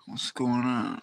What's going on?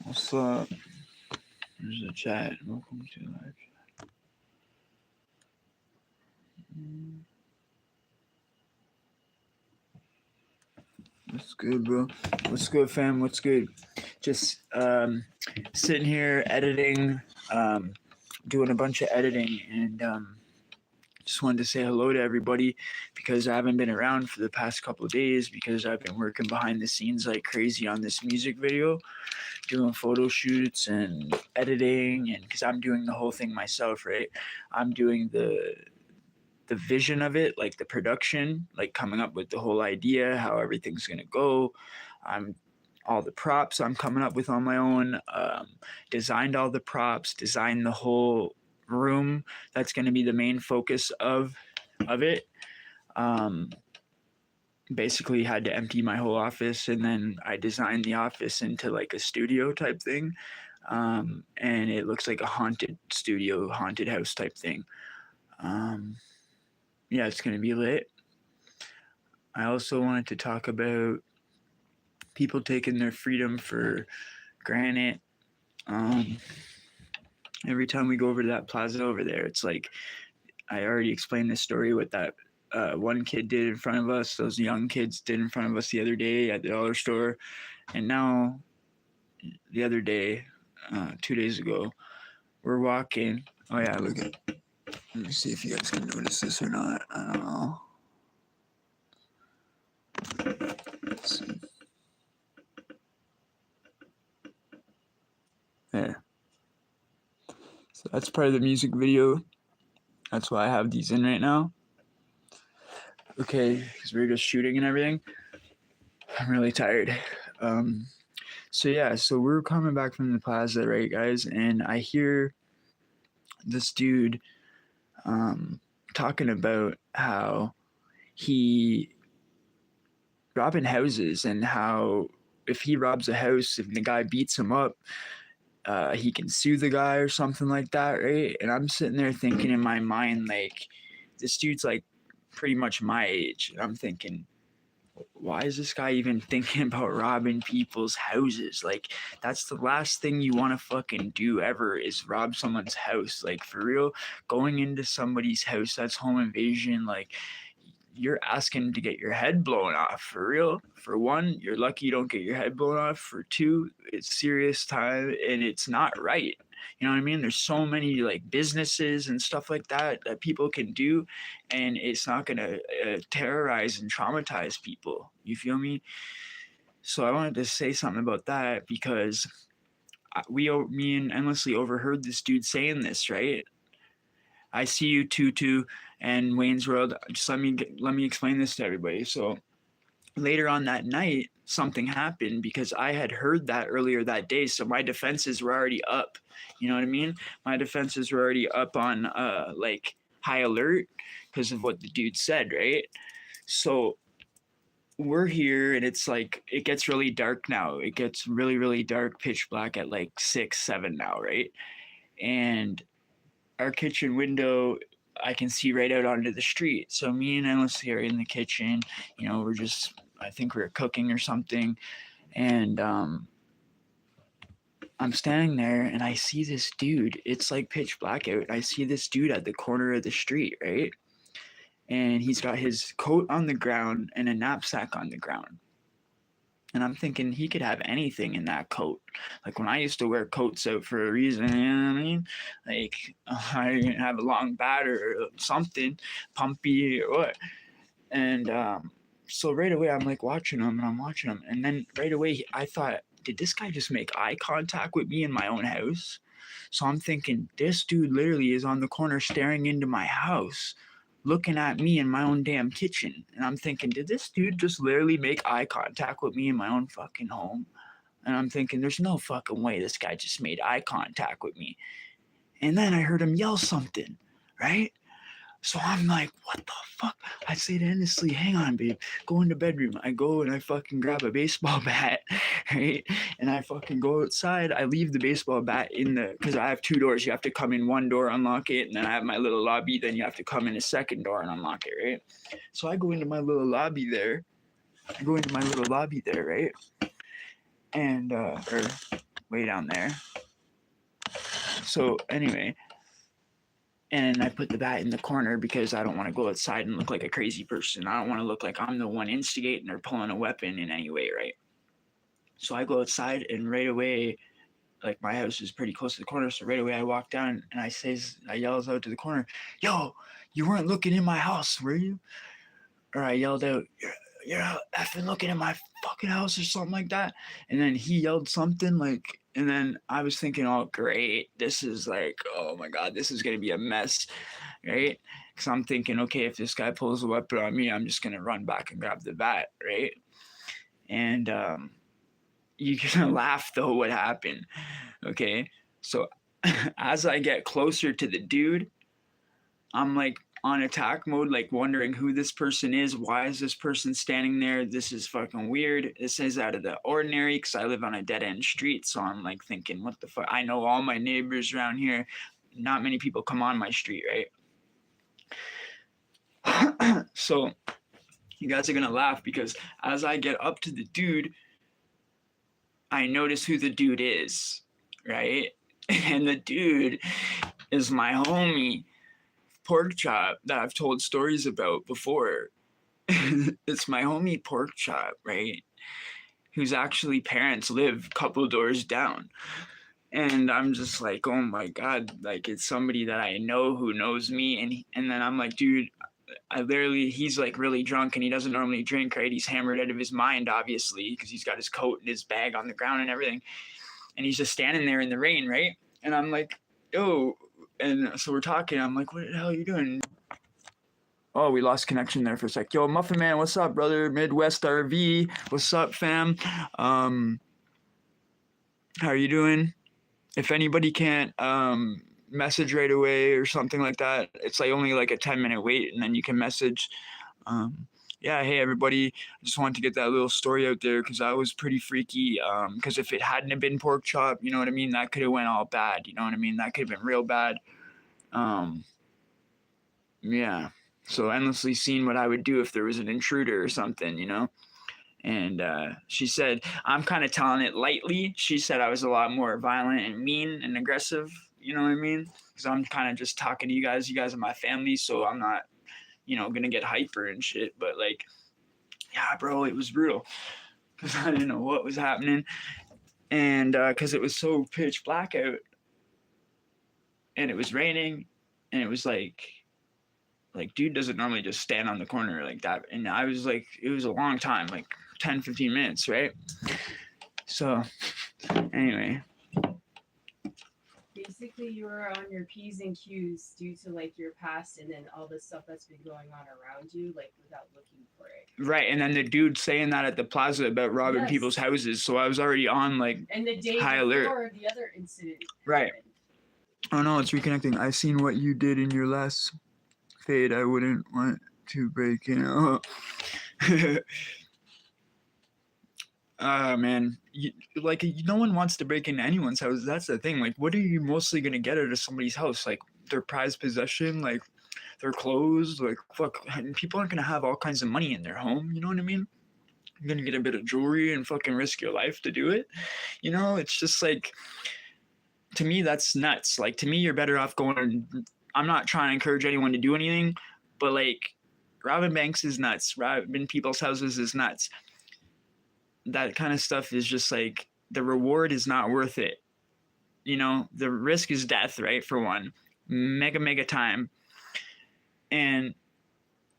What's up? There's a chat. Welcome to live chat. What's good, bro? What's good, fam? What's good? Just sitting here editing, doing a bunch of editing, and just wanted to say hello to everybody because I haven't been around for the past couple of days because I've been working behind the scenes like crazy on this music video, doing photo shoots and editing, and because I'm doing the whole thing myself, right? I'm doing the vision of it, like the production, like coming up with the whole idea, how everything's gonna go. I'm all the props I'm coming up with on my own. Designed all the props, designed the whole room. That's gonna be the main focus of it. Basically had to empty my whole office, and then I designed the office into like a studio type thing. And it looks like a haunted studio, haunted house type thing. Yeah, it's gonna be lit. I also wanted to talk about people taking their freedom for granted. Every time we go over to that plaza over there, it's like I already explained this story what that one kid did in front of us, those young kids did in front of us the other day at the dollar store. And now, the other day, 2 days ago, we're walking. Oh, yeah, look at. Let me see if you guys can notice this or not. I don't know. Let's see. There. So that's part of the music video. That's why I have these in right now. Okay, because we're just shooting and everything. I'm really tired. So yeah, so we're coming back from the plaza, right, guys? And I hear this dude talking about how he robbing houses and how if he robs a house, if the guy beats him up, he can sue the guy or something like that, right? And I'm sitting there thinking in my mind, like, this dude's like pretty much my age. And I'm thinking, why is this guy even thinking about robbing people's houses? Like, that's the last thing you want to fucking do ever is rob someone's house. Like, for real, going into somebody's house, that's home invasion. Like, you're asking to get your head blown off, for real. For one, you're lucky you don't get your head blown off. For two, it's serious time and it's not right. You know what I mean? There's so many like businesses and stuff like that that people can do, and it's not gonna terrorize and traumatize people. You feel me? So I wanted to say something about that because me and Endlessly overheard this dude saying this, right? I see you, Tutu, and Wayne's World. Just let me explain this to everybody. So later on that night, something happened because I had heard that earlier that day. So my defenses were already up. You know what I mean? My defenses were already up on like high alert because of what the dude said, right? So we're here and it's like it gets really dark now. It gets really, really dark, pitch black at like 6, 7 now, right? And our kitchen window, I can see right out onto the street. So me and Endlessly are in the kitchen. You know, I think we were cooking or something. And I'm standing there and I see this dude. It's like pitch black out. I see this dude at the corner of the street, right? And he's got his coat on the ground and a knapsack on the ground. And I'm thinking he could have anything in that coat. Like when I used to wear coats out for a reason, you know what I mean? Like I have a long bat or something, pumpy or what. And so right away I'm like watching him and I'm watching him. And then right away I thought, did this guy just make eye contact with me in my own house? So I'm thinking, this dude literally is on the corner staring into my house, looking at me in my own damn kitchen. And I'm thinking, did this dude just literally make eye contact with me in my own fucking home? And I'm thinking, there's no fucking way this guy just made eye contact with me. And then I heard him yell something, right? So I'm like, what the fuck? I say to Hennesly, hang on, babe, go in the bedroom. I go and I fucking grab a baseball bat, right? And I fucking go outside. I leave the baseball bat in because I have 2 doors. You have to come in one door, unlock it, and then I have my little lobby. Then you have to come in a second door and unlock it, right? So I go into my little lobby there. Right? And, or way down there. So anyway, and I put the bat in the corner because I don't want to go outside and look like a crazy person. I don't want to look like I'm the one instigating or pulling a weapon in any way, right? So I go outside and right away, like my house is pretty close to the corner, so right away I walk down and I yells out to the corner, yo, you weren't looking in my house, were you? Or I yelled out, you're not effing looking in my fucking house or something like that. And then he yelled something like, and then I was thinking, oh, great. This is like, oh my God, this is going to be a mess, right? Because I'm thinking, okay, if this guy pulls a weapon on me, I'm just going to run back and grab the bat, right? And you're going to laugh, though, what happened, okay? So as I get closer to the dude, I'm like, on attack mode, like wondering who this person is. Why is this person standing there? This is fucking weird. This is out of the ordinary because I live on a dead end street. So I'm like thinking, what the fuck? I know all my neighbors around here. Not many people come on my street, right? So you guys are going to laugh because as I get up to the dude, I notice who the dude is, right? And the dude is my homie. Pork Chop that I've told stories about before. It's my homie Pork Chop, right? Whose actually parents live a couple doors down. And I'm just like, oh my God, like it's somebody that I know who knows me. And then I'm like, dude, he's like really drunk and he doesn't normally drink, right? He's hammered out of his mind, obviously, because he's got his coat and his bag on the ground and everything. And he's just standing there in the rain, right? And I'm like, yo, and so we're talking. I'm like, what the hell are you doing? Oh, we lost connection there for a sec. Yo, Muffin Man, what's up, brother? Midwest RV, what's up, fam? How are you doing? If anybody can't message right away or something like that, it's like only like a 10-minute wait, and then you can message. Yeah, hey everybody, I just wanted to get that little story out there because that was pretty freaky. Because if it hadn't have been Pork Chop, you know what I mean, that could have went all bad. You know what I mean, that could have been real bad. Yeah. So endlessly seeing what I would do if there was an intruder or something, you know. And she said, I'm kind of telling it lightly. She said I was a lot more violent and mean and aggressive. You know what I mean? Because I'm kind of just talking to you guys. You guys are my family, so I'm not, gonna get hyper and shit. But like, yeah, bro, it was brutal because I didn't know what was happening, and because it was so pitch black out, and it was raining, and it was like dude doesn't normally just stand on the corner like that. And I was like, it was a long time, like 10, 15 minutes, right? So anyway. Basically, you were on your P's and Q's due to like your past and then all the stuff that's been going on around you, like without looking for it. Right, and then the dude saying that at the plaza about robbing people's houses. So I was already on like and the day high before alert. The other incident. Right. Happened. Oh no, it's reconnecting. I seen what you did in your last fade. I wouldn't want to break in. Man, no one wants to break into anyone's house. That's the thing. Like, what are you mostly gonna get out of somebody's house? Like their prized possession, like their clothes. Like fuck, people aren't gonna have all kinds of money in their home. You know what I mean? You're gonna get a bit of jewelry and fucking risk your life to do it. You know, it's just like, to me, that's nuts. Like to me, you're better off going. I'm not trying to encourage anyone to do anything, but like robbing banks is nuts. Robbing people's houses is nuts. that kind of stuff is just like the reward is not worth it. You know, the risk is death, right? For one, mega time. And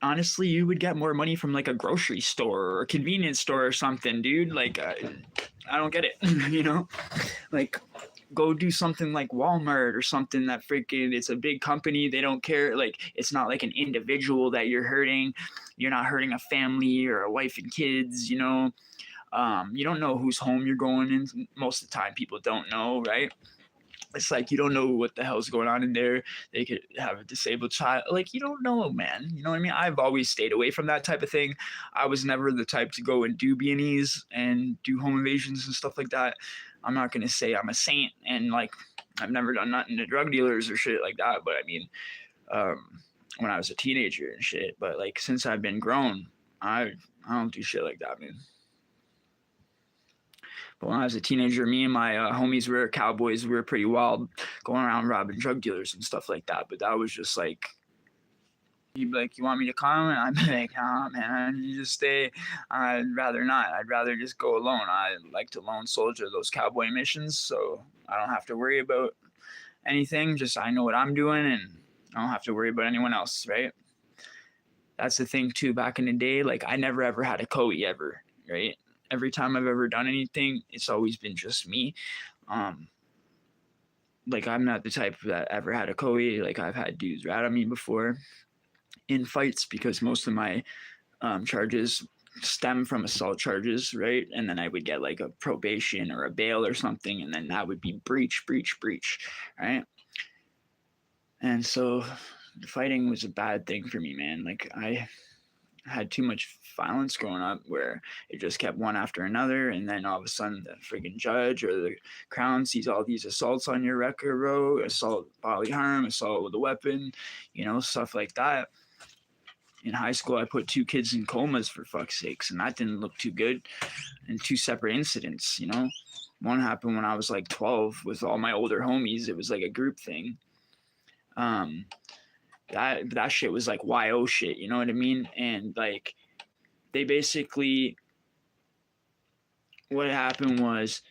honestly, you would get more money from like a grocery store or a convenience store or something, dude. Like, I don't get it, you know? Like, go do something like Walmart or something that freaking it's a big company. They don't care. Like, it's not like an individual that you're hurting. You're not hurting a family or a wife and kids, you know? You don't know whose home you're going in. Most of the time, people don't know, right? It's like you don't know what the hell's going on in there. They could have a disabled child. Like you don't know, man. You know what I mean? I've always stayed away from that type of thing. I was never the type to go and do B&Es and do home invasions and stuff like that. I'm not gonna say I'm a saint and like I've never done nothing to drug dealers or shit like that. But I mean, when I was a teenager and shit. But like since I've been grown, I don't do shit like that, man. But when I was a teenager, me and my homies were cowboys. We were pretty wild, going around robbing drug dealers and stuff like that. But that was just like, he'd be like, "You want me to come?" And I'd be like, "Nah, man, you just stay." I'd rather not. I'd rather just go alone. I like to lone soldier those cowboy missions, so I don't have to worry about anything. Just I know what I'm doing, and I don't have to worry about anyone else, right? That's the thing too. Back in the day, like I never ever had a Coe ever, right? Every time I've ever done anything, it's always been just me. Um, like I'm not the type that ever had a Coe. Like I've had dudes rat on me before in fights because most of my charges stem from assault charges, right? And then I would get like a probation or a bail or something, and then that would be breach, right? And so fighting was a bad thing for me, man. Like I had too much violence growing up where it just kept one after another, and then all of a sudden the friggin' judge or the crown sees all these assaults on your record, bro. Assault, bodily harm, assault with a weapon, you know, stuff like that. In high school, I put 2 kids in comas for fuck's sakes, and that didn't look too good. And 2 separate incidents, you know. One happened when I was like 12 with all my older homies. It was like a group thing. Um, that shit was like YO shit, you know what I mean? And like they basically what happened was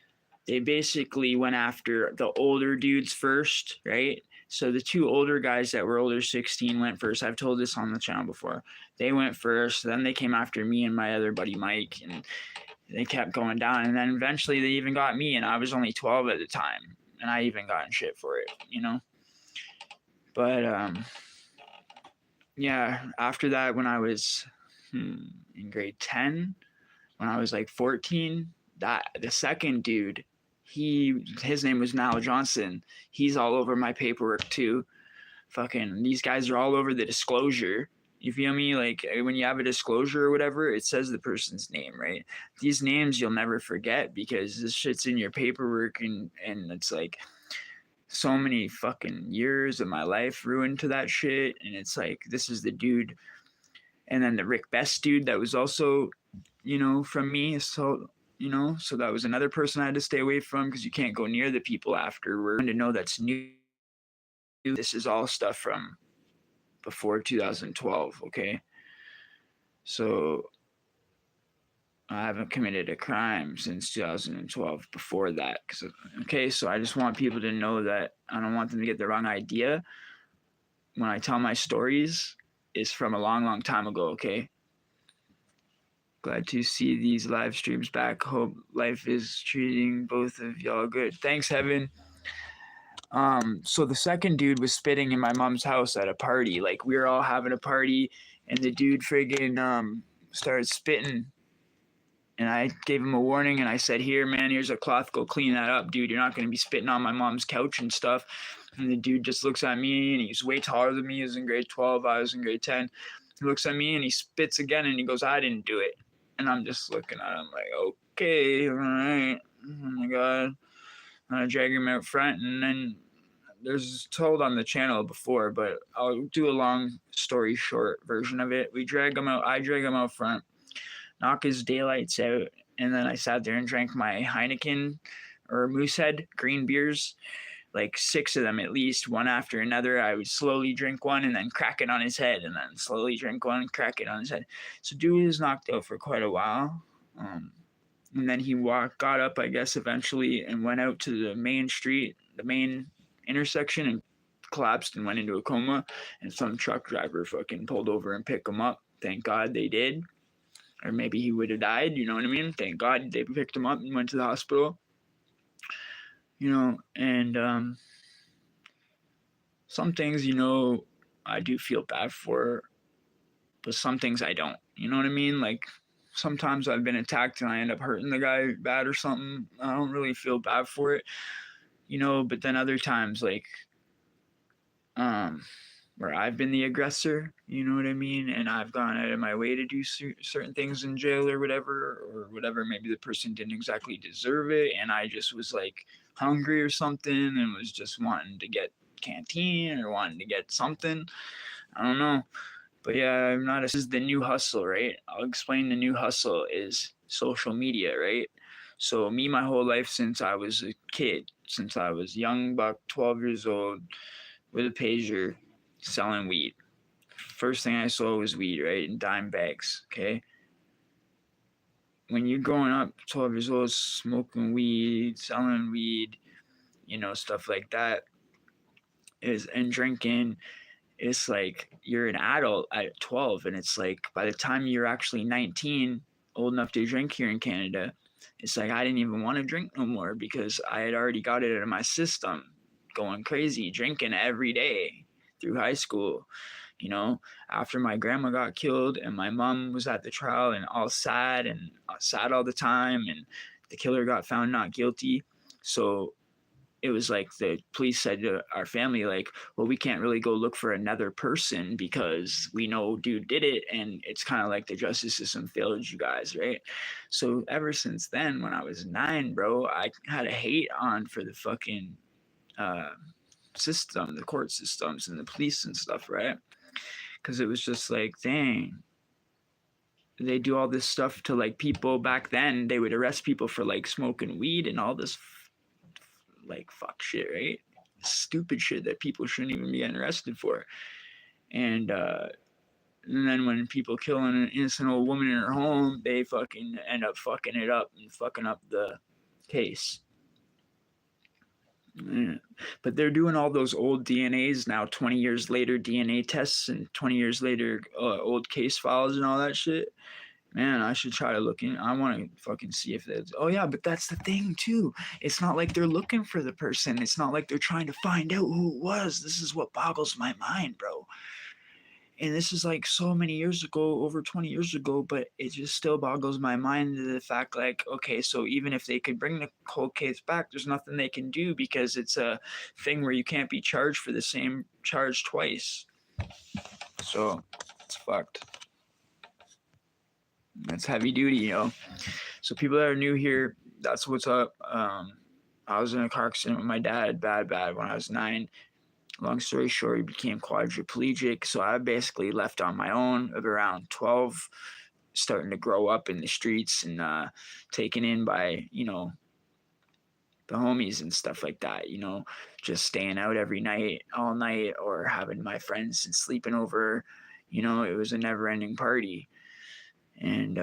they basically went after the older dudes first, right? So the 2 older guys that were older 16 went first. I've told this on the channel before. They went first, then they came after me and my other buddy Mike, and they kept going down, and then eventually they even got me, and I was only 12 at the time, and I even got in shit for it, you know. But yeah, after that, when I was in grade 10, when I was like 14, that the second dude, his name was Mal Johnson. He's all over my paperwork too. Fucking these guys are all over the disclosure. You feel me? Like when you have a disclosure or whatever, it says the person's name, right? These names you'll never forget because this shit's in your paperwork, and it's like so many fucking years of my life ruined to that shit. And it's like this is the dude, and then the Rick Best dude that was also, you know, from me. So you know, so that was another person I had to stay away from because you can't go near the people afterward. To know that's new. This is all stuff from before 2012. Okay, so I haven't committed a crime since 2012 before that. Okay, so I just want people to know that I don't want them to get the wrong idea. When I tell my stories, it's from a long time ago, okay? Glad to see these live streams back. Hope life is treating both of y'all good. Thanks, Heaven. So the second dude was spitting in my mom's house at a party. Like we were all having a party, and the dude friggin' started spitting. And I gave him a warning, and I said, "Here, man, here's a cloth. Go clean that up, dude. You're not gonna be spitting on my mom's couch and stuff." And the dude just looks at me, and he's way taller than me. He was in grade 12. I was in grade 10. He looks at me, and he spits again, and he goes, "I didn't do it." And I'm just looking at him like, "Okay, all right." Oh my god. I drag him out front, and then there's told on the channel before, but I'll do a long story short version of it. We drag him out. I drag him out front, knock his daylights out, and then I sat there and drank my Heineken or Moosehead green beers, like 6 of them at least, one after another. I would slowly drink one and then crack it on his head, and then slowly drink one and crack it on his head. So dude was knocked out for quite a while. And then he got up, I guess, eventually, and went out to the main street, the main intersection, and collapsed and went into a coma. And some truck driver fucking pulled over and picked him up. Thank God they did. Or maybe he would have died, you know what I mean? Thank God they picked him up and went to the hospital. And some things, I do feel bad for, but some things I don't. You know what I mean? Like, sometimes I've been attacked and I end up hurting the guy bad or something. I don't really feel bad for it, but then other times, like, where I've been the aggressor, you know what I mean? And I've gone out of my way to do certain things in jail or whatever. Maybe the person didn't exactly deserve it. And I just was like hungry or something and was just wanting to get canteen or wanting to get something. I don't know. But yeah, I'm not. This is the new hustle, right? I'll explain. The new hustle is social media, right? So me, my whole life since I was a kid, since I was young, about 12 years old, with a pager, selling weed. First thing I saw was weed, right? In dime bags, okay? When you're growing up, 12 years old, smoking weed, selling weed, stuff like that, and drinking, it's like you're an adult at 12, and it's like by the time you're actually 19, old enough to drink here in Canada, it's like I didn't even want to drink no more because I had already got it out of my system, going crazy, drinking every day through high school. After my grandma got killed and my mom was at the trial and all sad and sad all the time, and the killer got found not guilty. So it was like the police said to our family, like, well, we can't really go look for another person because we know dude did it, and it's kind of like the justice system failed you guys, right? So ever since then, when I was 9, bro, I had a hate on for the fucking system, the court systems and the police and stuff, right? Because it was just like, dang, they do all this stuff to like people. Back then they would arrest people for like smoking weed and all this like fuck shit, right? Stupid shit that people shouldn't even be getting arrested for. And then when people kill an innocent old woman in her home, they fucking end up fucking it up and fucking up the case. Yeah. But they're doing all those old DNAs now, 20 years later, DNA tests, and 20 years later, old case files and all that shit. Man, I should try to look in. I want to fucking see if there's. Oh, yeah, but that's the thing, too. It's not like they're looking for the person. It's not like they're trying to find out who it was. This is what boggles my mind, bro. And this is like so many years ago, over 20 years ago, but it just still boggles my mind to the fact, like, okay, so even if they could bring the cold case back, there's nothing they can do because it's a thing where you can't be charged for the same charge twice. So it's fucked. That's heavy duty, So people that are new here, that's what's up. I was in a car accident with my dad, bad, when I was 9. Long story short, he became quadriplegic. So I basically left on my own at around 12, starting to grow up in the streets and taken in by, the homies and stuff like that, just staying out every night, all night, or having my friends and sleeping over. It was a never ending party. And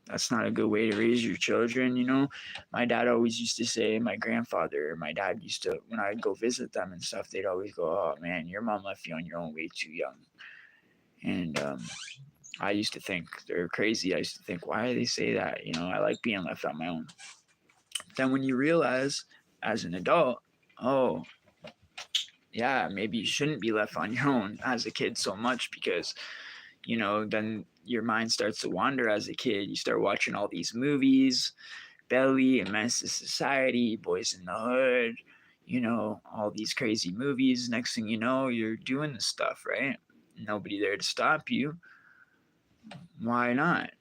that's not a good way to raise your children. My dad always used to say, my grandfather, my dad used to, when I'd go visit them and stuff, they'd always go, oh man, your mom left you on your own way too young. And I used to think they're crazy. I used to think, why do they say that? I like being left on my own. Then when you realize as an adult, oh yeah, maybe you shouldn't be left on your own as a kid so much because then your mind starts to wander as a kid. You start watching all these movies, Belly, and Menace to Society, Boys in the Hood, all these crazy movies. Next thing you know, you're doing this stuff, right? Nobody there to stop you. Why not?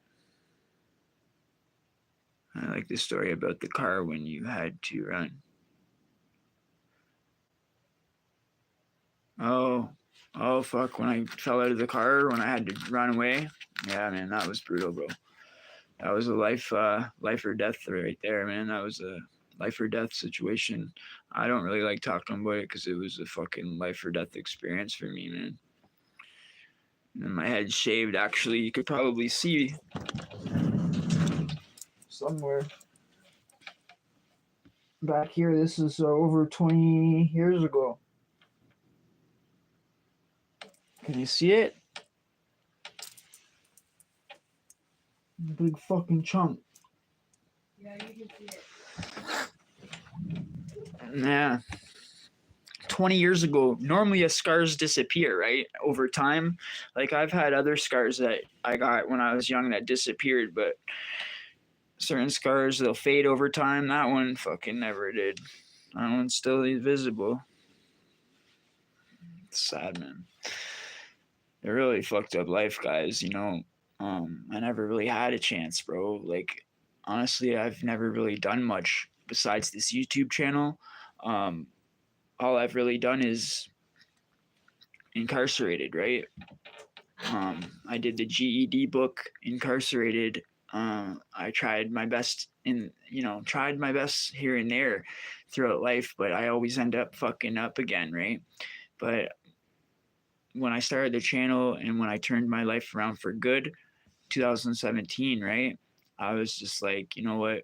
I like the story about the car when you had to run. Oh, fuck, when I fell out of the car, when I had to run away. Yeah, man, that was brutal, bro. That was a life or death right there, man. That was a life or death situation. I don't really like talking about it because it was a fucking life or death experience for me, man. And my head shaved, actually. You could probably see somewhere. Back here, this is over 20 years ago. Can you see it? Big fucking chunk. Yeah, you can see it. Yeah. 20 years ago, normally scars disappear, right? Over time. Like I've had other scars that I got when I was young that disappeared, but certain scars, they'll fade over time. That one fucking never did. That one's still visible. It's sad, man. It really fucked up life, guys, you know. I never really had a chance, bro. Like, honestly, I've never really done much besides this YouTube channel. Um, all I've really done is incarcerated, right? I did the GED book, incarcerated. I tried my best tried my best here and there throughout life, but I always end up fucking up again, right? But when I started the channel and when I turned my life around for good, 2017, right? I was just like, you know what?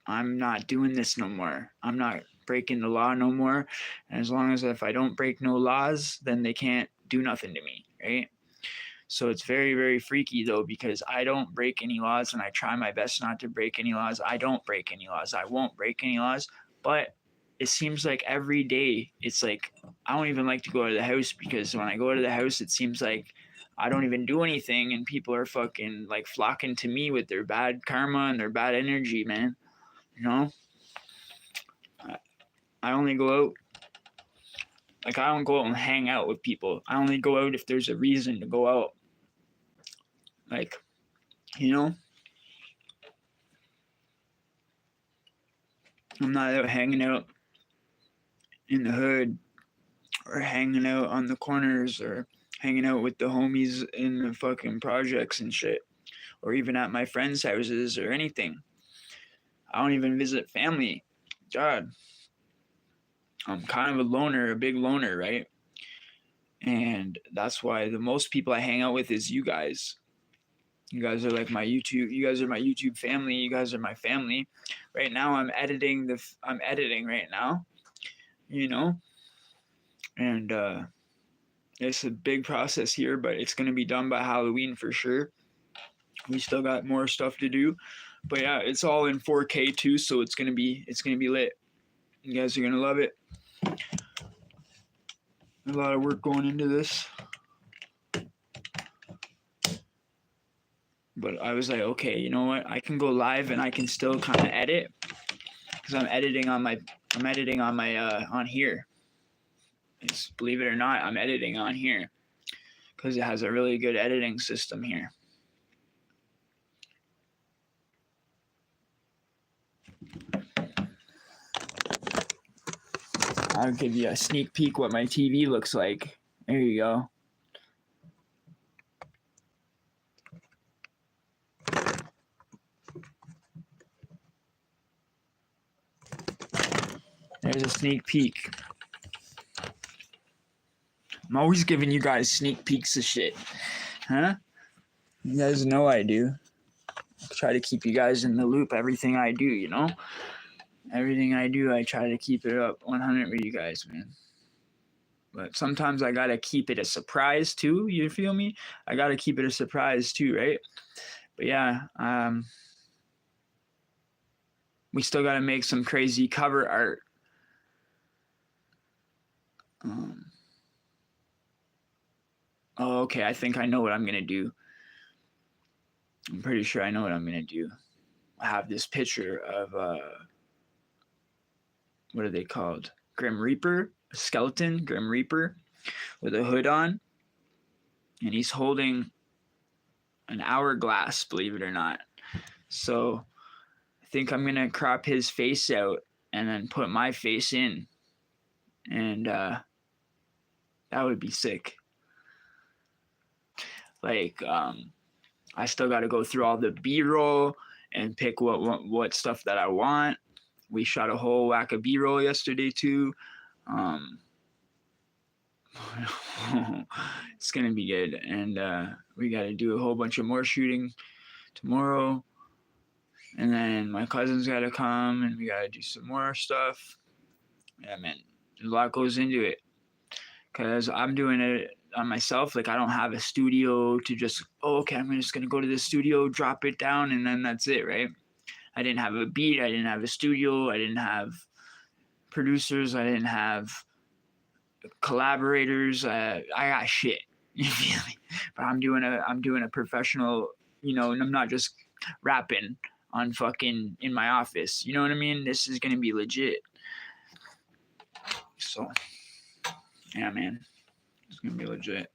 I'm not doing this no more. I'm not breaking the law no more. And as long as if I don't break no laws, then they can't do nothing to me, right? So it's very, very freaky though, because I don't break any laws and I try my best not to break any laws. I don't break any laws. I won't break any laws. But it seems like every day it's like I don't even like to go to the house because when I go to the house, it seems like I don't even do anything and people are fucking like flocking to me with their bad karma and their bad energy, man. You know? I only go out. Like, I don't go out and hang out with people. I only go out if there's a reason to go out. Like, you know? I'm not out hanging out in the hood or hanging out on the corners or hanging out with the homies in the fucking projects and shit. Or even at my friends' houses or anything. I don't even visit family. God. I'm kind of a loner, a big loner, right? And that's why the most people I hang out with is you guys. You guys are like my YouTube. You guys are my YouTube family. You guys are my family. Right now, I'm editing right now. You know, and it's a big process here, but it's gonna be done by Halloween for sure. We still got more stuff to do, but yeah, it's all in 4K too, so it's gonna be lit. You guys are gonna love it. A lot of work going into this. But I was like, okay, you know what? I can go live and I can still kind of edit because I'm editing on my on here. Believe it or not, I'm editing on here because it has a really good editing system here. I'll give you a sneak peek what my TV looks like. There you go. There's a sneak peek. I'm always giving you guys sneak peeks of shit. Huh? You guys know I do. I try to keep you guys in the loop, everything I do, you know? Everything I do, I try to keep it up 100 with you guys, man. But sometimes I gotta keep it a surprise too, you feel me? I gotta keep it a surprise too, right? But yeah, we still gotta make some crazy cover art. Oh, okay, I think I know what I'm gonna do. I'm pretty sure I know what I'm gonna do. I have this picture of what are they called? Grim Reaper, a skeleton, Grim Reaper, with a hood on, and he's holding an hourglass, believe it or not. So I think I'm gonna crop his face out and then put my face in, and that would be sick. Like, I still got to go through all the B-roll and pick what stuff that I want. We shot a whole whack of B-roll yesterday too. It's gonna be good, and we got to do a whole bunch of more shooting tomorrow. And then my cousin's got to come, and we got to do some more stuff. Yeah, man, a lot goes into it. Because I'm doing it on myself. Like, I don't have a studio to just, oh, okay, I'm just going to go to the studio, drop it down, and then that's it, right? I didn't have a beat. I didn't have a studio. I didn't have producers. I didn't have collaborators. I got shit. You feel me? But I'm doing a professional, and I'm not just rapping on fucking in my office. You know what I mean? This is gonna be legit. So yeah, man, it's gonna be legit.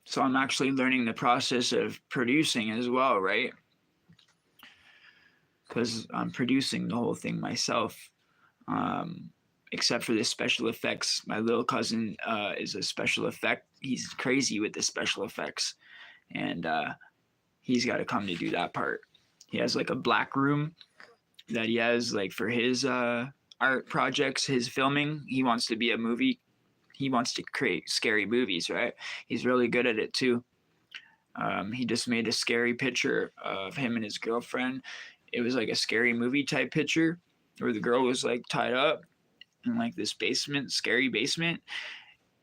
So I'm actually learning the process of producing as well, right? Because I'm producing the whole thing myself. Except for the special effects. My little cousin is a special effect. He's crazy with the special effects, and he's got to come to do that part. He has like a black room that he has like for his art projects, his filming. He wants to be a movie. He wants to create scary movies, right? He's really good at it too. He just made a scary picture of him and his girlfriend. It was like a scary movie type picture where the girl was like tied up in like this basement, scary basement,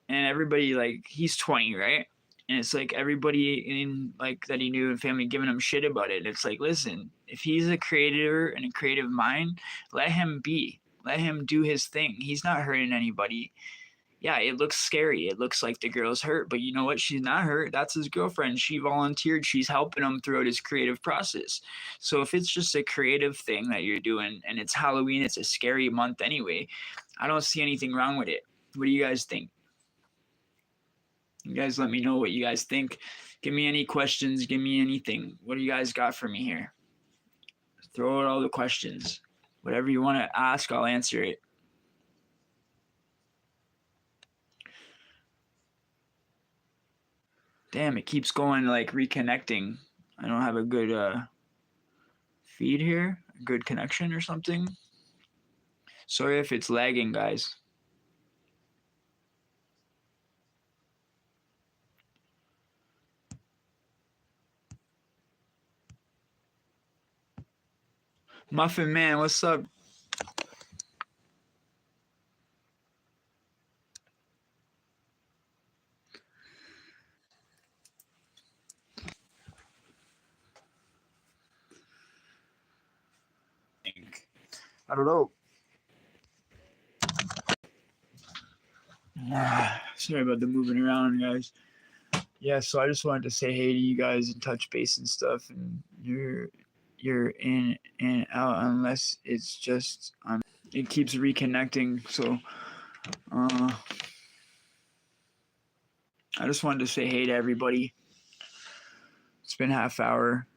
and everybody, like, he's 20, right? And it's like everybody in like that he knew and family giving him shit about it. It's like, listen, if he's a creator and a creative mind, let him be. Let him do his thing. He's not hurting anybody. Yeah, it looks scary. It looks like the girl's hurt, but you know what? She's not hurt. That's his girlfriend. She volunteered. She's helping him throughout his creative process. So if it's just a creative thing that you're doing and it's Halloween, it's a scary month anyway, I don't see anything wrong with it. What do you guys think? You guys let me know what you guys think. Give me any questions. Give me anything. What do you guys got for me here? Throw out all the questions. Whatever you want to ask, I'll answer it. Damn, it keeps going like reconnecting. I don't have a good feed here, a good connection or something. Sorry if it's lagging, guys. Muffin Man, what's up? I don't know. Sorry about the moving around, guys. Yeah, so I just wanted to say hey to you guys and touch base and stuff. And you're in and out unless it's just it keeps reconnecting. So I just wanted to say hey to everybody. It's been half hour.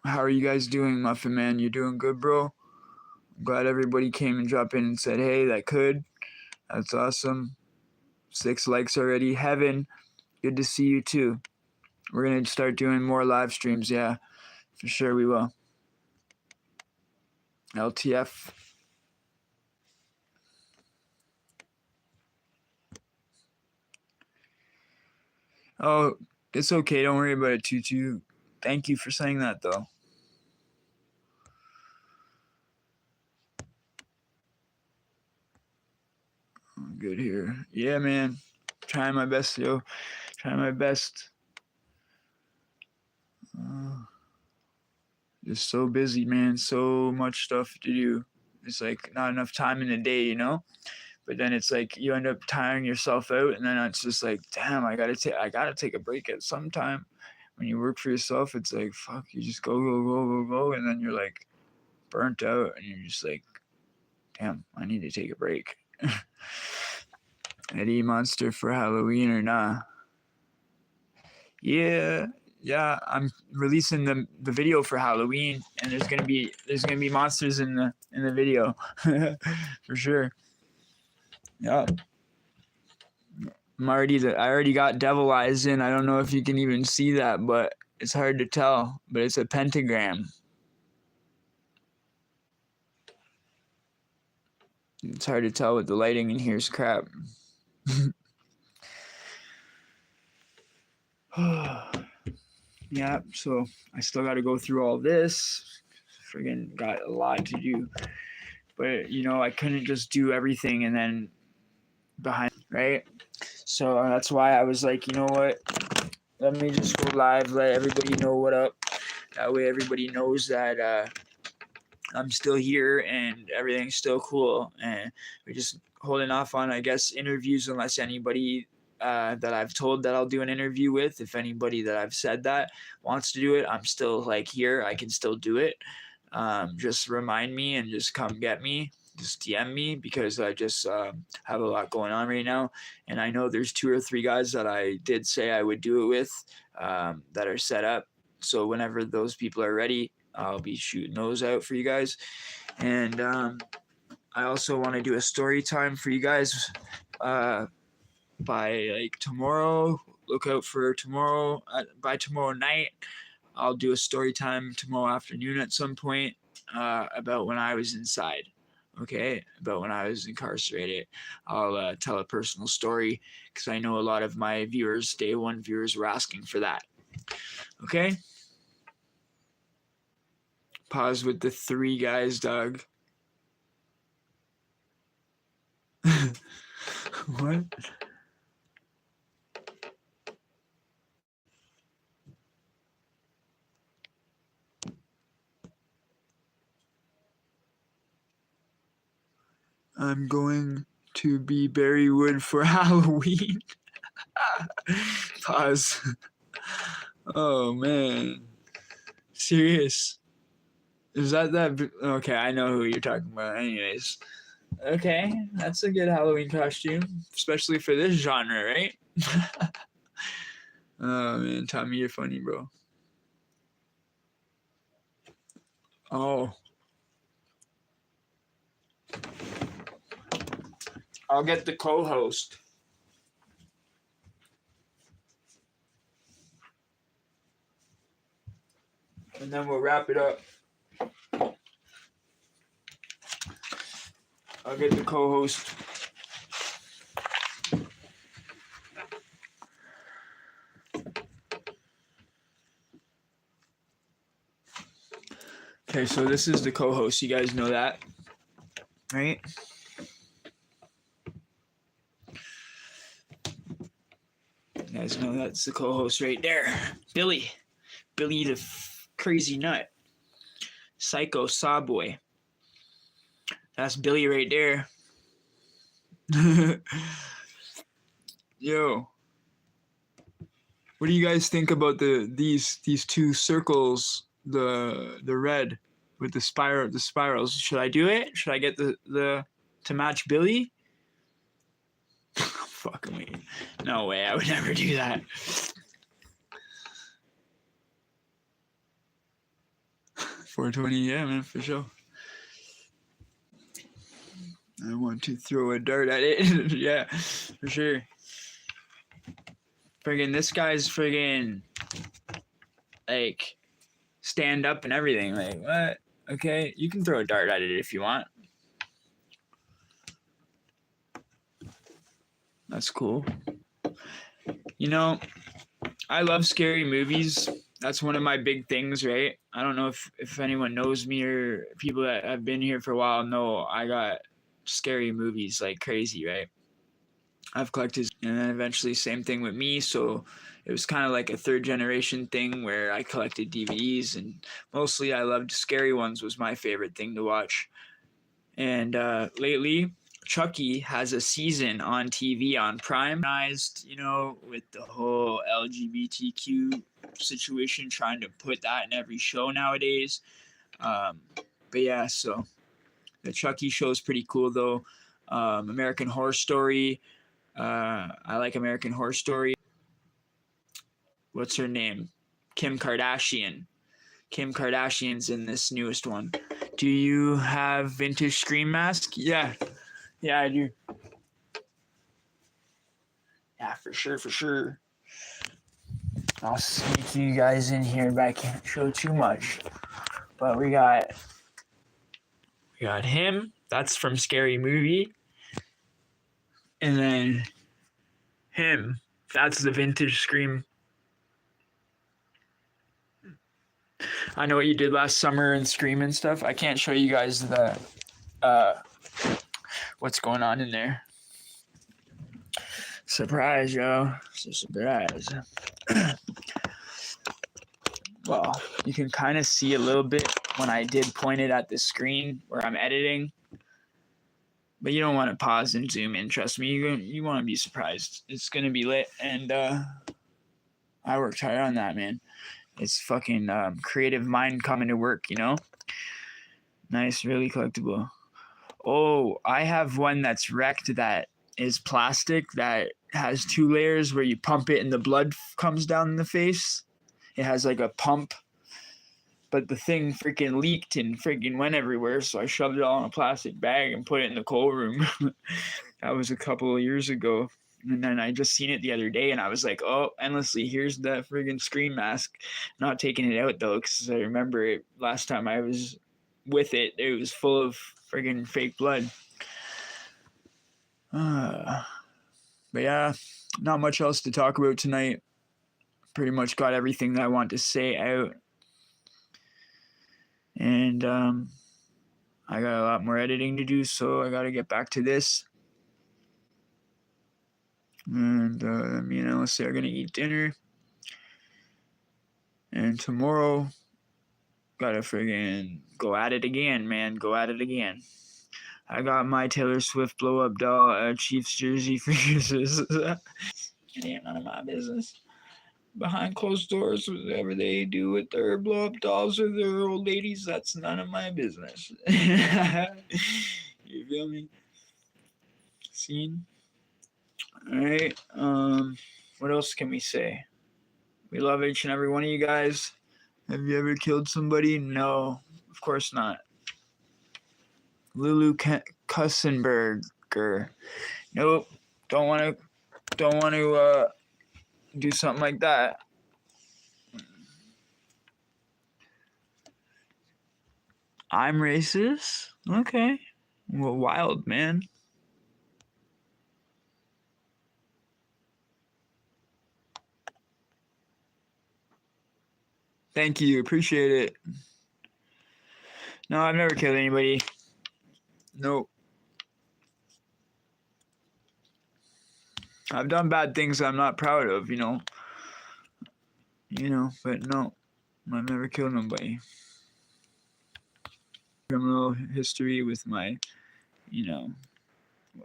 How are you guys doing, Muffin Man? You doing good, bro? I'm glad everybody came and dropped in and said hey. That's awesome. 6 likes already. Heaven, good to see you too. We're gonna start doing more live streams. Yeah, for sure we will. LTF. Oh, it's okay. Don't worry about it, Tutu. Thank you for saying that, though. I'm good here. Yeah, man. Trying my best, yo. Trying my best. Just so busy, man. So much stuff to do. It's like not enough time in the day, you know? But then it's like you end up tiring yourself out, and then it's just like, damn, I gotta take a break at some time. When you work for yourself, it's like, fuck, you just go, and then you're like burnt out, and you're just like, damn, I need to take a break. Eddie Monster for Halloween or nah? Yeah, I'm releasing the video for Halloween, and there's gonna be monsters in the video for sure. Yeah. I already got Devil Eyes in. I don't know if you can even see that, but it's hard to tell. But it's a pentagram. It's hard to tell with the lighting in here is crap. Yeah, so I still got to go through all this. Friggin' got a lot to do. But, you know, I couldn't just do everything and then behind, right? So that's why I was like, you know what? Let me just go live, let everybody know what up. That way everybody knows that I'm still here and everything's still cool. And we're just holding off on, I guess, interviews unless anybody that I've told that I'll do an interview with, if anybody that I've said that wants to do it, I'm still like here. I can still do it. Just remind me and just come get me. Just DM me because I just have a lot going on right now. And I know there's 2 or 3 guys that I did say I would do it with that are set up. So whenever those people are ready, I'll be shooting those out for you guys. And I also want to do a story time for you guys by like tomorrow. Look out for tomorrow. By tomorrow night, I'll do a story time tomorrow afternoon at some point about when I was inside. Okay, about when I was incarcerated. I'll tell a personal story because I know a lot of my viewers, day one viewers, were asking for that. Okay. Pause with the 3 guys, Doug. What? I'm going to be Berrywood for Halloween. Pause. Oh man. Serious. Is that? Okay, I know who you're talking about. Anyways. Okay, that's a good Halloween costume, especially for this genre, right? Oh man, Tommy, you're funny, bro. Oh. I'll get the co-host. And then we'll wrap it up. I'll get the co-host. Okay, so this is the co-host. You guys know that, right? You guys know that's the co-host right there. Billy the crazy nut. Psycho Sawboy. That's Billy right there. Yo. What do you guys think about these 2 circles, the red with the spirals? Should I do it? Should I get the to match Billy? Fuck me. No way, I would never do that. $420, yeah, man, for sure. I want to throw a dart at it. Yeah, for sure. Friggin' this guy's friggin' like stand up and everything. Like, what? Okay, you can throw a dart at it if you want. That's cool. You know, I love scary movies. That's one of my big things, right? I don't know if anyone knows me or people that have been here for a while know I got scary movies like crazy, right? I've collected, and then eventually same thing with me. So it was kind of like a 3rd generation thing where I collected DVDs, and mostly I loved scary ones was my favorite thing to watch. And lately, Chucky has a season on TV on Prime, you know, with the whole LGBTQ situation, trying to put that in every show nowadays. But yeah, so the Chucky show is pretty cool though. American Horror Story. I like American Horror Story. What's her name? Kim Kardashian. Kim Kardashian's in this newest one. Do you have vintage Scream mask? Yeah, I do. Yeah, for sure. I'll sneak you guys in here, but I can't show too much. But we got him. That's from Scary Movie. And then him. That's the vintage Scream. I Know What You Did Last Summer and Scream and stuff. I can't show you guys the what's going on in there. Surprise, yo. It's a surprise. Well, you can kind of see a little bit when I did point it at the screen where I'm editing. But you don't want to pause and zoom in. Trust me, you want to be surprised. It's going to be lit. And I worked hard on that, man. It's fucking creative mind coming to work, you know? Nice, really collectible. Oh, I have one that's wrecked that is plastic that has 2 layers where you pump it and the blood comes down the face. It has like a pump, but the thing freaking leaked and freaking went everywhere, so I shoved it all in a plastic bag and put it in the cold room. That was a couple of years ago. And then I just seen it the other day and I was like, oh, endlessly, here's the friggin' Scream mask. Not taking it out though, because I remember it last time I was with it, it was full of friggin' fake blood. But yeah, not much else to talk about tonight. Pretty much got everything that I want to say out. And I got a lot more editing to do, so I got to get back to this. And me and Alice are going to eat dinner. And tomorrow, got to friggin' go at it again, man. Go at it again. I got my Taylor Swift blow-up doll Chiefs jersey for uses. It ain't none of my business. Behind closed doors, whatever they do with their blow-up dolls or their old ladies, that's none of my business. You feel me? Scene? Alright, what else can we say? We love each and every one of you guys. Have you ever killed somebody? No, of course not. Lulu Kussenberger. Nope, don't want to do something like that. I'm racist? Okay. Well, wild, man. Thank you. Appreciate it. No, I've never killed anybody. Nope. I've done bad things I'm not proud of, you know. But no, I've never killed nobody. Criminal history with my,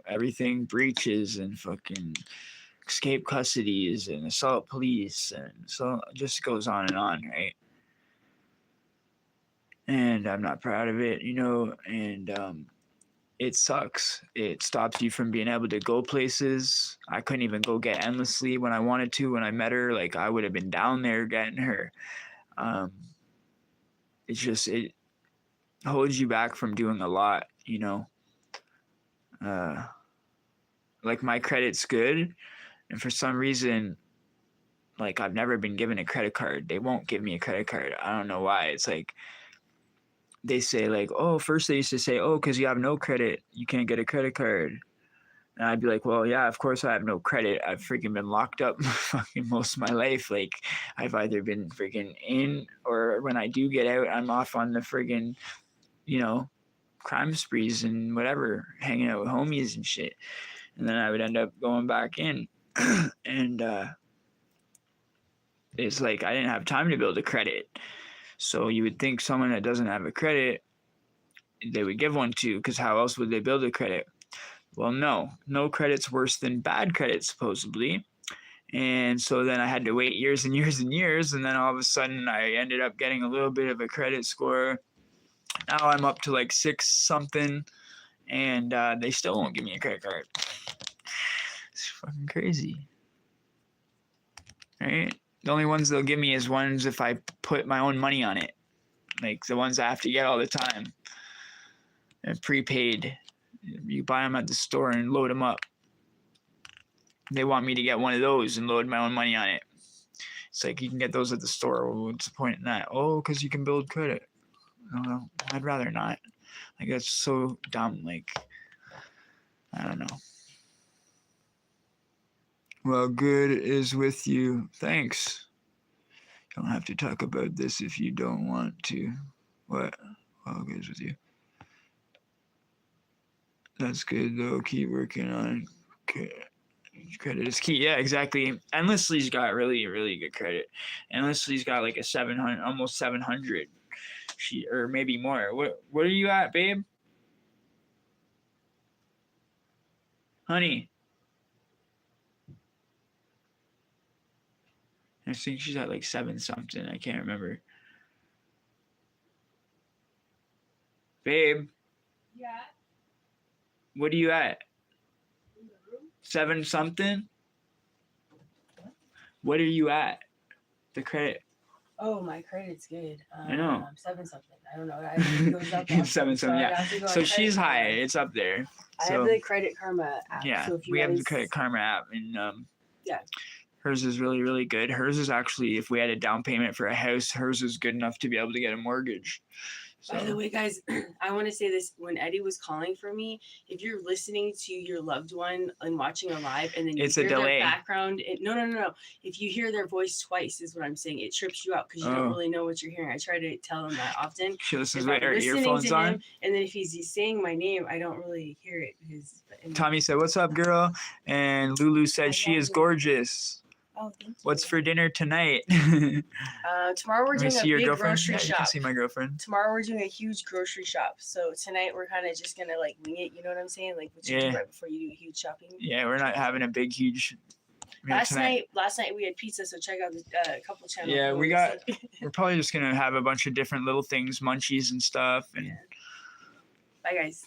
everything, breaches and fucking escape custodies and assault police, and so it just goes on, right? And I'm not proud of it, and it sucks. It stops you from being able to go places. I couldn't even go get Endlessly when I wanted to. When I met her, like I would have been down there getting her. It holds you back from doing a lot, like my credit's good, and for some reason, like I've never been given a credit card. They won't give me a credit card. I don't know why. It's like they say like, oh, first they used to say, oh, because you have no credit, you can't get a credit card. And I'd be like, well, yeah, of course I have no credit. I've freaking been locked up fucking most of my life. Like I've either been freaking in, or when I do get out, I'm off on the friggin', crime sprees and whatever, hanging out with homies and shit. And then I would end up going back in. And it's like I didn't have time to build a credit. So you would think someone that doesn't have a credit, they would give one to, because how else would they build a credit? Well, no credit's worse than bad credit, supposedly. And so then I had to wait years and years and years, and then all of a sudden I ended up getting a little bit of a credit score. Now I'm up to like 6 something, and they still won't give me a credit card. It's fucking crazy, right? The only ones they'll give me is ones if I put my own money on it, like the ones I have to get all the time. And prepaid, you buy them at the store and load them up. They want me to get one of those and load my own money on it. It's like you can get those at the store. What's the point in that? Oh, because you can build credit. No, I'd rather not. Like, that's so dumb. Like, I don't know. Well, good is with you. Thanks. Don't have to talk about this if you don't want to. What? Well, good is with you. That's good, though. Keep working on it. Credit is key. Yeah, exactly. Endlessly's got really, really good credit. Endlessly's got like a 700, almost 700. Or maybe more. What are you at, babe? Honey. I think she's at like 7 something. I can't remember. Babe. Yeah. What are you at? In the room? 7 something? What are you at? The credit. Oh, my credit's good. I know. 7 something. I don't know. It goes up. It's 7 something. Yeah. So she's high. It's up there. I have the Credit Karma app. Yeah, so if you we guys... have the Credit Karma app, and yeah. Hers is really, really good. Hers is actually, if we had a down payment for a house, hers is good enough to be able to get a mortgage. So. By the way, guys, I want to say this. When Eddie was calling for me, if you're listening to your loved one and watching a live, and then you hear their background, no. If you hear their voice twice, is what I'm saying. It trips you out because you don't really know what you're hearing. I try to tell him that often. She listens with her earphones on. And then if he's saying my name, I don't really hear it. Tommy said, "What's up, girl?" And Lulu said, "She is gorgeous." Oh, thank you. What's for dinner tonight? Tomorrow we're doing a big grocery shop. You can see my girlfriend. Tomorrow we're doing a huge grocery shop. So tonight we're kind of just gonna like wing it. You know what I'm saying? Like what you do right before you do a huge shopping. Yeah, we're not having a big huge. Last night we had pizza. So check out a couple channels. Yeah, we're probably just gonna have a bunch of different little things, munchies and stuff. And bye, guys.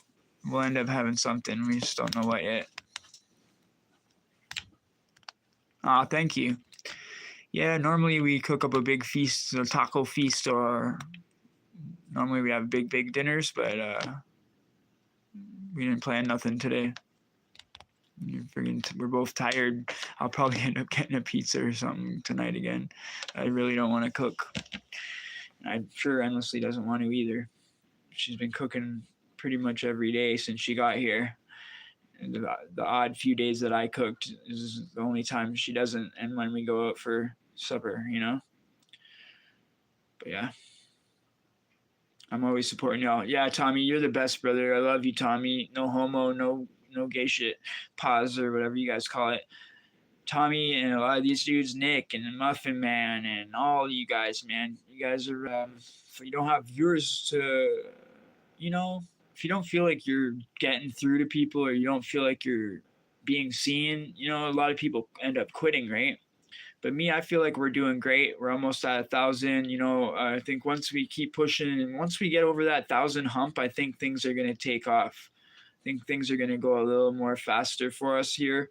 We'll end up having something. We just don't know what yet. Oh, thank you. Yeah, normally we cook up a big feast, a taco feast, or normally we have big dinners, but we didn't plan nothing today. We're both tired. I'll probably end up getting a pizza or something tonight again. I really don't want to cook. I'm sure Endlessly doesn't want to either. She's been cooking pretty much every day since she got here. And the odd few days that I cooked is the only time she doesn't, and when we go out for supper, you know. But yeah, I'm always supporting y'all. Yeah, Tommy, you're the best, brother. I love you, Tommy. No homo, no gay shit. Pause or whatever you guys call it. Tommy and a lot of these dudes, Nick and the Muffin Man and all you guys, man. You guys are, if you don't have viewers to, you know, if you don't feel like you're getting through to people or you don't feel like you're being seen, you know, a lot of people end up quitting, right? But me, I feel like we're doing great. We're almost at 1,000. You know, I think once we keep pushing and once we get over that 1,000 hump, I think things are going to take off. I think things are going to go a little more faster for us here.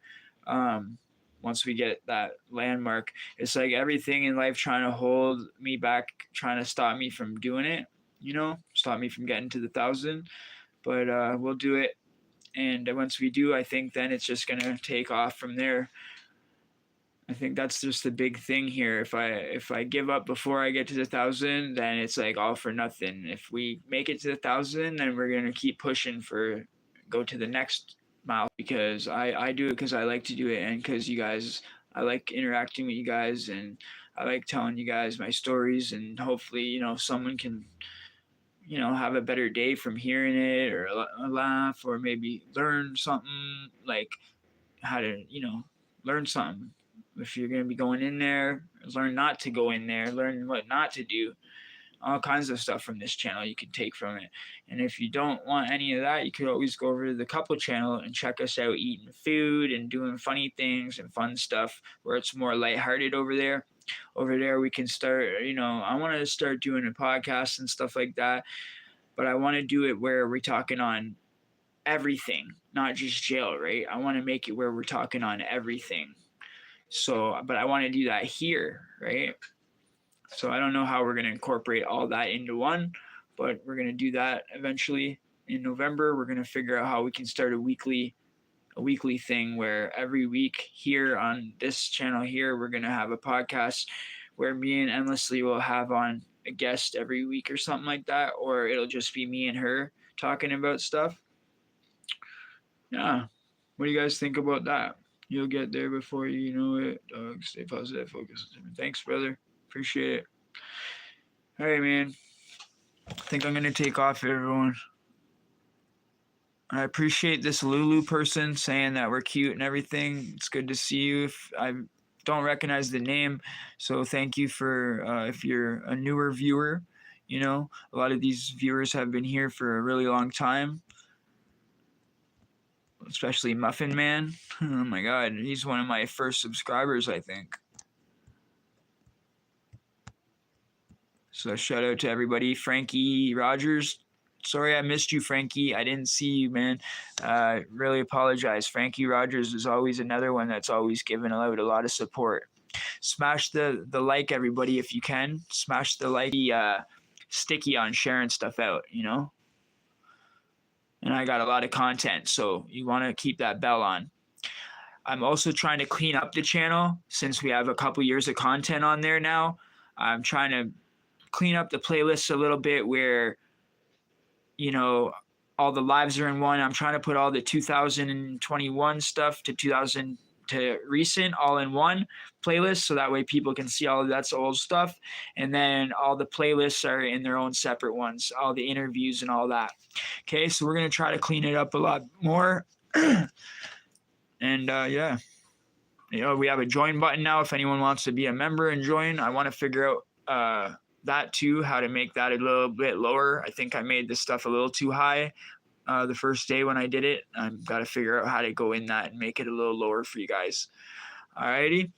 Once we get that landmark, it's like everything in life trying to hold me back, trying to stop me from doing it, you know, stop me from getting to the 1,000. But we'll do it. And once we do, I think then it's just going to take off from there. I think that's just the big thing here. If I give up before I get to the 1,000, then it's like all for nothing. If we make it to the 1,000, then we're going to keep pushing go to the next mile, because I do it because I like to do it, and because you guys, I like interacting with you guys, and I like telling you guys my stories, and hopefully, you know, someone can, you know, have a better day from hearing it, or a laugh, or maybe learn something, like how to, you know, learn something. If you're going to be going in there, learn not to go in there, learn what not to do. All kinds of stuff from this channel you can take from it. And if you don't want any of that, you could always go over to the couple channel and check us out eating food and doing funny things and fun stuff where it's more lighthearted over there. Over there we can start, you know, I want to start doing a podcast and stuff like that. But I want to do it where we're talking on everything, not just jail, right? I want to make it where we're talking on everything. So, but I want to do that here, right? So I don't know how we're going to incorporate all that into one, but we're going to do that eventually in November. We're going to figure out how we can start a weekly thing where every week here on this channel here, we're going to have a podcast where me and Endlessly will have on a guest every week or something like that, or it'll just be me and her talking about stuff. Yeah. What do you guys think about that? You'll get there before you know it. Dog, stay positive, focus. Thanks, brother. Appreciate it. All right, man. I think I'm going to take off, everyone. I appreciate this Lulu person saying that we're cute and everything. It's good to see you. If I don't recognize the name, so thank you for if you're a newer viewer. You know, a lot of these viewers have been here for a really long time, especially Muffin Man. Oh my God, he's one of my first subscribers, I think. So shout out to everybody. Frankie Rogers. Sorry I missed you, Frankie. I didn't see you, man. Really apologize. Frankie Rogers is always another one that's always given out a lot of support. Smash the like, everybody, if you can. Smash the like. Sticky on sharing stuff out, you know? And I got a lot of content, so you want to keep that bell on. I'm also trying to clean up the channel since we have a couple years of content on there now. I'm trying to clean up the playlists a little bit where, you know, all the lives are in one. I'm trying to put all the 2021 stuff to 2000 to recent all in one playlist, so that way people can see all of that's old stuff, and then all the playlists are in their own separate ones, all the interviews and all that. Okay, so we're going to try to clean it up a lot more. And yeah, you know, we have a join button now if anyone wants to be a member and join. I want to figure out that too, how to make that a little bit lower. I think I made this stuff a little too high the first day when I did it. I've got to figure out how to go in that and make it a little lower for you guys. Alrighty.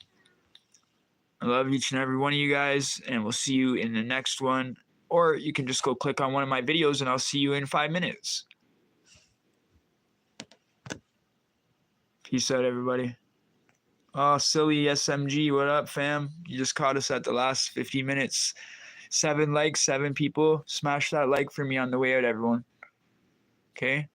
I love each and every one of you guys, and we'll see you in the next one. Or you can just go click on one of my videos and I'll see you in 5 minutes. Peace out, everybody. Oh, silly SMG, what up, fam? You just caught us at the last 50 minutes. 7 likes, 7 people. Smash that like for me on the way out, everyone. Okay?